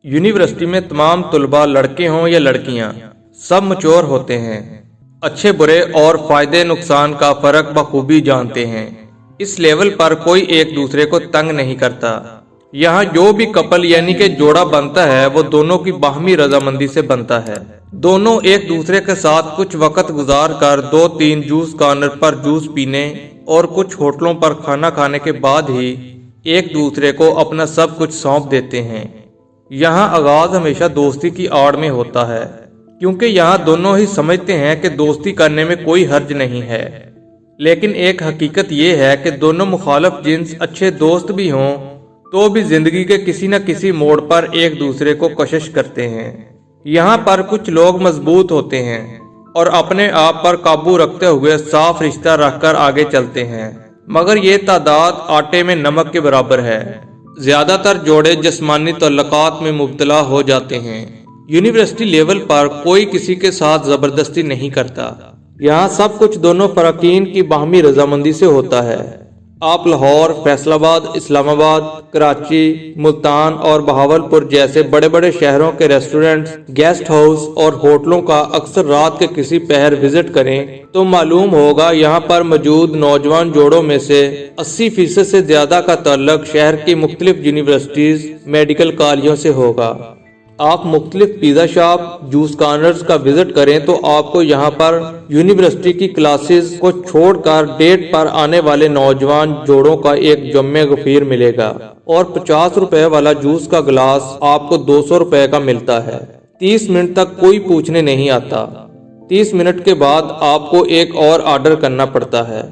University में तमाम तलबा लड़के हों या लड़कियां सब मैच्योर होते हैं, अच्छे बुरे और फायदे नुकसान का फर्क बखूबी जानते हैं। इस लेवल पर कोई एक दूसरे को तंग नहीं करता। यहाँ जो भी कपल यानी कि जोड़ा बनता है वो दोनों की बाहमी रजामंदी से बनता है। दोनों एक दूसरे के साथ कुछ वक्त गुजार कर 2-3 जूस कॉर्नर पर जूस पीने और कुछ होटलों पर खाना खाने के बाद ही एक दूसरे को अपना सब कुछ सौंप देते हैं। यहाँ आगाज हमेशा दोस्ती की आड़ में होता है, क्योंकि यहाँ दोनों ही समझते हैं कि दोस्ती करने में कोई हर्ज नहीं है। लेकिन एक हकीकत ये है कि दोनों मुखालिफ जिन्स अच्छे दोस्त भी हों तो भी जिंदगी के किसी न किसी मोड़ पर एक दूसरे को कशिश करते हैं। यहाँ पर कुछ लोग मजबूत होते हैं और अपने आप पर काबू रखते हुए साफ रिश्ता रखकर आगे चलते हैं, मगर ये तादाद आटे में नमक के बराबर है। ज्यादातर जोड़े जिस्मानी तल्लुकात में मुब्तला हो जाते हैं। यूनिवर्सिटी लेवल पर कोई किसी के साथ जबरदस्ती नहीं करता। यहाँ सब कुछ दोनों फराकीन की बाहमी रजामंदी से होता है। आप लाहौर, फैसलाबाद, इस्लामाबाद, कराची, मुल्तान और बहावलपुर जैसे बड़े बड़े शहरों के रेस्टोरेंट्स, गेस्ट हाउस और होटलों का अक्सर रात के किसी पहर विजिट करें तो मालूम होगा यहाँ पर मौजूद नौजवान जोड़ों में से 80% से ज्यादा का ताल्लुक शहर की मुख्तलिफ यूनिवर्सिटीज, मेडिकल कॉलेजों से होगा। आप मुख्तलिफ पिज़्ज़ा शॉप, जूस कॉर्नर्स का विजिट करें तो आपको यहाँ पर यूनिवर्सिटी की क्लासेस को छोड़कर डेट पर आने वाले नौजवान जोड़ों का एक जम्मे गफीर मिलेगा और 50 रुपए वाला जूस का गिलास आपको 200 रुपए का मिलता है। 30 मिनट तक कोई पूछने नहीं आता। 30 मिनट के बाद आपको एक और ऑर्डर करना पड़ता है।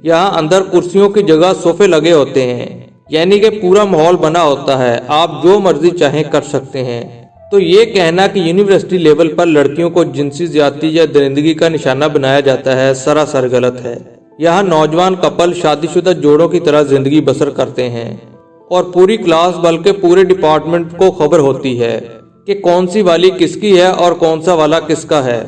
यहाँ अंदर कुर्सियों की जगह सोफे लगे होते हैं, यानी कि पूरा माहौल बना होता है। आप जो मर्जी चाहें कर सकते हैं। तो ये कहना कि यूनिवर्सिटी लेवल पर लड़कियों को जिनसी ज्यादती या दरिंदगी का निशाना बनाया जाता है सरासर गलत है। यहाँ नौजवान कपल शादीशुदा जोड़ों की तरह जिंदगी बसर करते हैं और पूरी क्लास बल्कि पूरे डिपार्टमेंट को खबर होती है कि कौन सी वाली किसकी है और कौन सा वाला किसका है।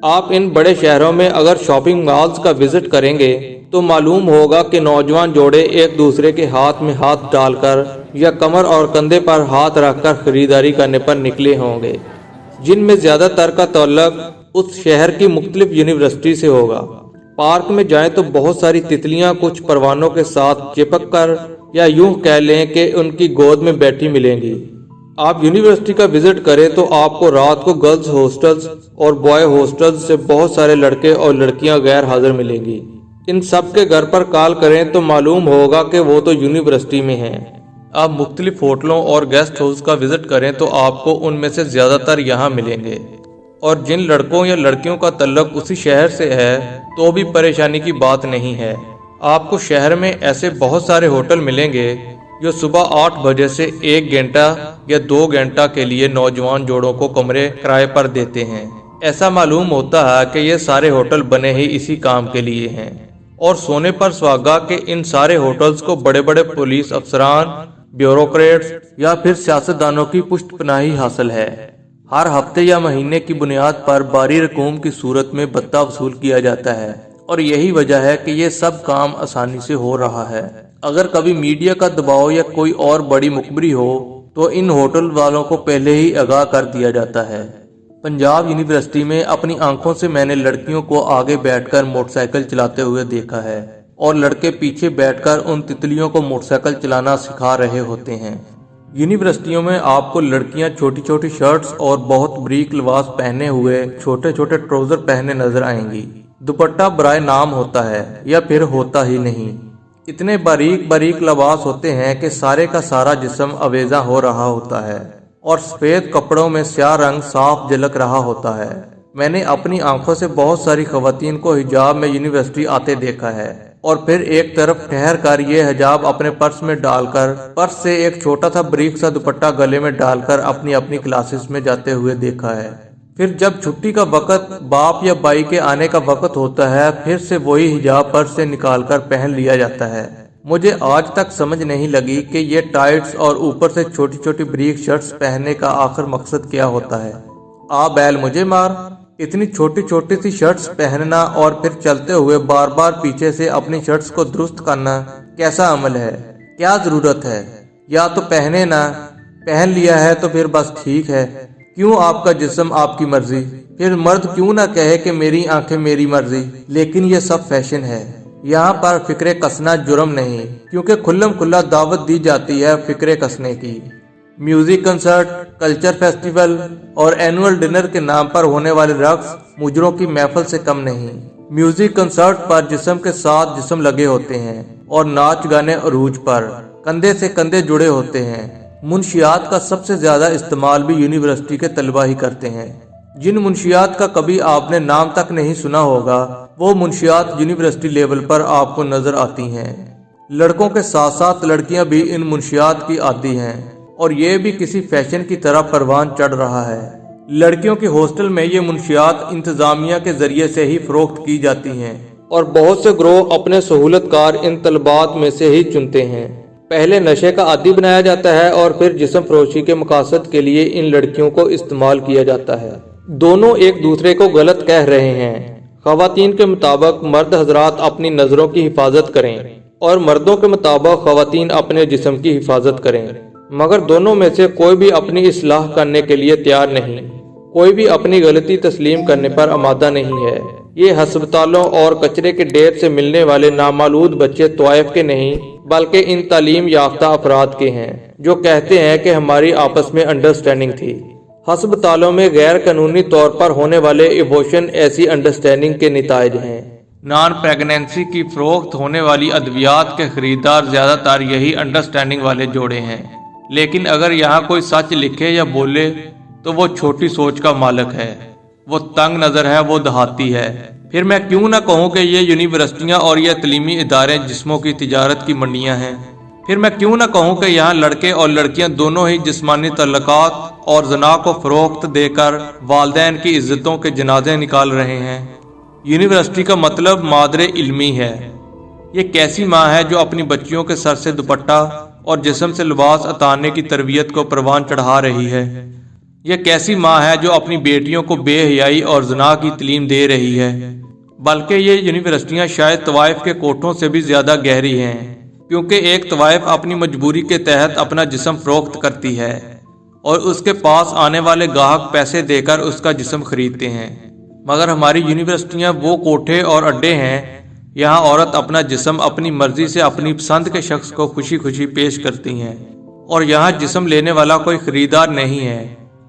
आप इन बड़े शहरों में अगर शॉपिंग मॉल्स का विजिट करेंगे तो मालूम होगा कि नौजवान जोड़े एक दूसरे के हाथ में हाथ डालकर या कमर और कंधे पर हाथ रखकर खरीदारी करने पर निकले होंगे, जिनमें ज्यादातर का ताल्लुक उस शहर की मुख्तलिफ यूनिवर्सिटी से होगा। पार्क में जाएं तो बहुत सारी तितलियां कुछ परवानों के साथ चिपक कर या यूं कह लें कि उनकी गोद में बैठी मिलेंगी। आप यूनिवर्सिटी का विजिट करें तो आपको रात को गर्ल्स हॉस्टल्स और बॉय हॉस्टल्स से बहुत सारे लड़के और लड़कियां गैर हाजिर मिलेंगी। इन सब के घर पर कॉल करें तो मालूम होगा कि वो तो यूनिवर्सिटी में हैं। आप मुख्तलिफ होटलों और गेस्ट हाउस का विजिट करें तो आपको उनमें से ज्यादातर यहाँ मिलेंगे। और जिन लड़कों या लड़कियों का तल्लुक उसी शहर से है तो भी परेशानी की बात नहीं है। आपको शहर में ऐसे बहुत सारे होटल मिलेंगे जो सुबह 8 बजे से 1 घंटा या 2 घंटा के लिए नौजवान जोड़ों को कमरे किराए पर देते हैं। ऐसा मालूम होता है कि ये सारे होटल बने ही इसी काम के लिए हैं और सोने पर सुहागा कि इन सारे होटल्स को बड़े बड़े पुलिस अफसरान, ब्यूरोक्रेट्स या फिर सियासतदानों की पुष्टपनाही हासिल है। हर हफ्ते या महीने की बुनियाद पर बारी रकूम की सूरत में भत्ता वसूल किया जाता है और यही वजह है कि ये सब काम आसानी से हो रहा है। अगर कभी मीडिया का दबाव या कोई और बड़ी मुखबरी हो तो इन होटल वालों को पहले ही आगाह कर दिया जाता है। पंजाब यूनिवर्सिटी में अपनी आंखों से मैंने लड़कियों को आगे बैठकर मोटरसाइकिल चलाते हुए देखा है और लड़के पीछे बैठकर उन तितलियों को मोटरसाइकिल चलाना सिखा रहे होते हैं। यूनिवर्सिटियों में आपको लड़कियां छोटी छोटी शर्ट्स और बहुत बारीक लिबास पहने हुए छोटे छोटे ट्राउजर पहने नजर आएंगी। दुपट्टा बराए नाम होता है या फिर होता ही नहीं। इतने बारीक बारीक लिबास होते हैं कि सारे का सारा जिस्म अवेजा हो रहा होता है और सफेद कपड़ों में स्याह रंग साफ झलक रहा होता है। मैंने अपनी आंखों से बहुत सारी खवातीन को हिजाब में यूनिवर्सिटी आते देखा है और फिर एक तरफ ठहर कर ये हिजाब अपने पर्स में डालकर पर्स से एक छोटा सा बारीक सा दुपट्टा गले में डालकर अपनी अपनी क्लासेस में जाते हुए देखा है। फिर जब छुट्टी का वक्त, बाप या बाई के आने का वक्त होता है, फिर से वही हिजाब पर्स से निकालकर पहन लिया जाता है। मुझे आज तक समझ नहीं लगी कि ये टाइट्स और ऊपर से छोटी छोटी बारीक शर्ट्स पहनने का आखिर मकसद क्या होता है। आ बैल मुझे मार, इतनी छोटी छोटी सी शर्ट्स पहनना और फिर चलते हुए बार बार पीछे से अपनी शर्ट्स को दुरुस्त करना कैसा अमल है, क्या जरूरत है? या तो पहने ना पहन लिया है तो फिर बस ठीक है, क्यों आपका जिस्म आपकी मर्जी। फिर मर्द क्यों ना कहे कि मेरी आंखें मेरी मर्जी। लेकिन ये सब फैशन है। यहाँ पर फिक्रे कसना जुर्म नहीं, क्योंकि खुल्लम खुल्ला दावत दी जाती है फिक्रे कसने की। म्यूजिक कंसर्ट, कल्चर फेस्टिवल और एनुअल डिनर के नाम पर होने वाले रक्स मुजरों की महफिल से कम नहीं। म्यूजिक कंसर्ट पर जिस्म के साथ जिस्म लगे होते हैं और नाच गाने अरूज पर कंधे से कंधे जुड़े होते हैं। मुंशियात का सबसे ज्यादा इस्तेमाल भी यूनिवर्सिटी के तलबा ही करते हैं। जिन मुंशियात का कभी आपने नाम तक नहीं सुना होगा, वो मुंशियात यूनिवर्सिटी लेवल पर आपको नजर आती हैं। लड़कों के साथ साथ लड़कियां भी इन मुंशियात की आदी हैं और ये भी किसी फैशन की तरह परवान चढ़ रहा है। लड़कियों के हॉस्टल में ये मुंशियात इंतजामिया के जरिए से ही फरोख्त की जाती हैं और बहुत से ग्रोह अपने सहूलतकार इन तलबात में से ही चुनते हैं। पहले नशे का आदी बनाया जाता है और फिर जिस्म फरोशी के मकासद के लिए इन लड़कियों को इस्तेमाल किया जाता है। दोनों एक दूसरे को गलत कह रहे हैं। खवातीन के मुताबिक मर्द हजरात अपनी नजरों की हिफाजत करें और मर्दों के मुताबिक खवातीन अपने जिस्म की हिफाजत करें, मगर दोनों में से कोई भी अपनी इस्लाह करने के लिए तैयार नहीं। कोई भी अपनी गलती तस्लीम करने पर आमादा नहीं है। ये हस्पतालों और कचरे के ढेर से मिलने वाले नामालूद बच्चे तवाइफ के नहीं बल्कि इन तालीम याफ्ता अफराद के हैं जो कहते हैं कि हमारी आपस में अंडरस्टैंडिंग थी। हस्पतालों में गैर कानूनी तौर पर होने वाले एबॉर्शन ऐसी अंडरस्टैंडिंग के निताज हैं। नॉन प्रेगनेंसी की फरोख्त होने वाली अद्वियात के खरीदार ज्यादातर यही अंडरस्टैंडिंग वाले जोड़े हैं। लेकिन अगर यहाँ कोई सच लिखे या बोले तो वो छोटी सोच का मालिक है, वो तंग नजर है, वो देहाती है। फिर मैं क्यों ना कहूँ कि ये यूनिवर्सिटियाँ और ये तलीमी इदारे जिस्मों की तिजारत की मंडियाँ हैं। फिर मैं क्यों ना कहूँ कि यहाँ लड़के और लड़कियाँ दोनों ही जिस्मानी तल्लुकात और जना को फरोख्त देकर वालिदैन की इज्जतों के जनाजे निकाल रहे हैं। यूनिवर्सिटी का मतलब मादरे इल्मी है। ये कैसी माँ है जो अपनी बच्चियों के सर से दुपट्टा और जिस्म से लिबास अतारने की तरबियत को परवान चढ़ा रही है। यह कैसी माँ है जो अपनी बेटियों को बेहयाई और जना की तालीम दे रही है। बल्कि ये यूनिवर्सिटियाँ शायद तवाइफ के कोठों से भी ज्यादा गहरी हैं, क्योंकि एक तवाइफ अपनी मजबूरी के तहत अपना जिस्म फरोख्त करती है और उसके पास आने वाले गाहक पैसे देकर उसका जिस्म खरीदते हैं। मगर हमारी यूनिवर्सिटियाँ वो कोठे और अड्डे हैं, यहाँ औरत अपना जिस्म अपनी मर्जी से अपनी पसंद के शख्स को खुशी खुशी पेश करती हैं और यहाँ जिस्म लेने वाला कोई खरीदार नहीं है।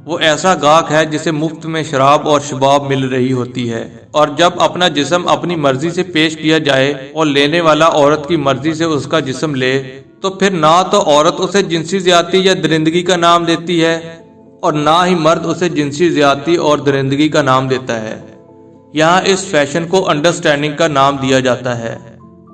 वो ऐसा गाहक है जिसे मुफ्त में शराब और शबाब मिल रही होती है। और जब अपना जिस्म अपनी मर्जी से पेश किया जाए और लेने वाला औरत की मर्जी से उसका जिस्म ले, तो फिर ना तो औरत उसे जिनसी ज्यादती या दरिंदगी का नाम देती है और ना ही मर्द उसे जिनसी ज्यादती और दरिंदगी का नाम देता है। यहाँ इस फैशन को अंडरस्टैंडिंग का नाम दिया जाता है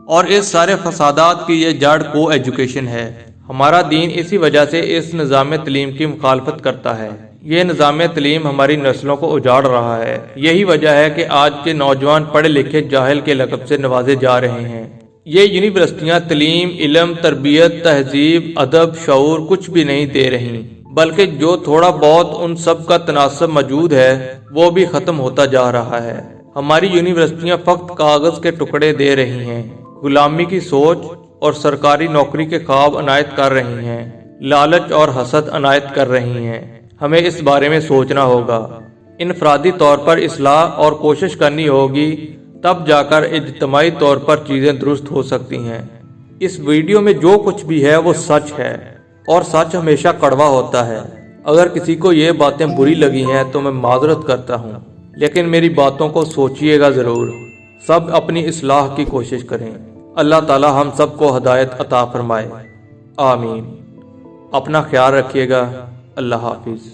और इस सारे फसादात की ये जड़ को एजुकेशन है। हमारा दीन इसी वजह से इस निज़ाम तलीम की मुखालफत करता है। ये निज़ाम तलीम हमारी नस्लों को उजाड़ रहा है। यही वजह है कि आज के नौजवान पढ़े लिखे जाहिल के लक़ब से नवाजे जा रहे हैं। ये यूनिवर्सिटियाँ तलीम, इल्म, तरबियत, तहजीब, अदब, शऊर कुछ भी नहीं दे रही, बल्कि जो थोड़ा बहुत उन सब का तनासब मौजूद है वो भी ख़त्म होता जा रहा है। हमारी यूनिवर्सिटियाँ फ़क्त कागज़ के टुकड़े दे रही हैं, गुलामी की सोच और सरकारी नौकरी के ख्वाब अनायत कर रही हैं, लालच और हसद अनायत कर रही हैं। हमें इस बारे में सोचना होगा। इनफरादी तौर पर इस्लाह और कोशिश करनी होगी, तब जाकर इज्तिमाई तौर पर चीज़ें दुरुस्त हो सकती हैं। इस वीडियो में जो कुछ भी है वो सच है और सच हमेशा कड़वा होता है। अगर किसी को ये बातें बुरी लगी हैं तो मैं माजरत करता हूँ, लेकिन मेरी बातों को सोचिएगा ज़रूर। सब अपनी इस्लाह की कोशिश करें। अल्लाह ताला हम सबको हदायत अता फरमाए। आमीन। अपना ख्याल रखिएगा। अल्लाह हाफिज़।